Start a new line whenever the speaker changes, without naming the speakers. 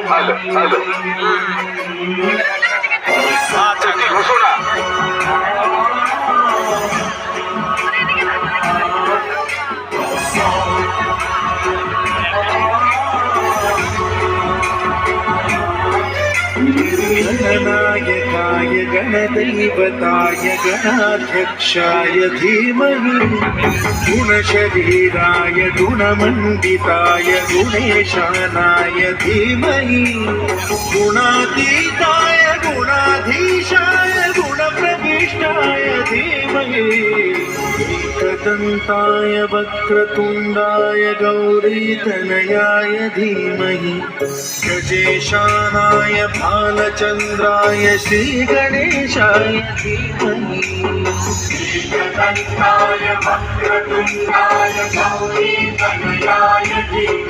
Hello बसो ना.
गणनायकाय गणदैवताय गणाध्यक्षाय धीमहि गुणशरीराय गुणमण्डिताय गुणेशानाय धीमहि गुणातीताय गुणाधीशाय गुणप्रविष्टाय धीमहि एकदन्ताय वक्रतुण्डाय गौरीतनयाय धीमहि गजेशानाय भालचन्द्राय श्रीगणेशाय धीमहि एकदन्ताय वक्रतुण्डाय गौरीतनयाय धीमहि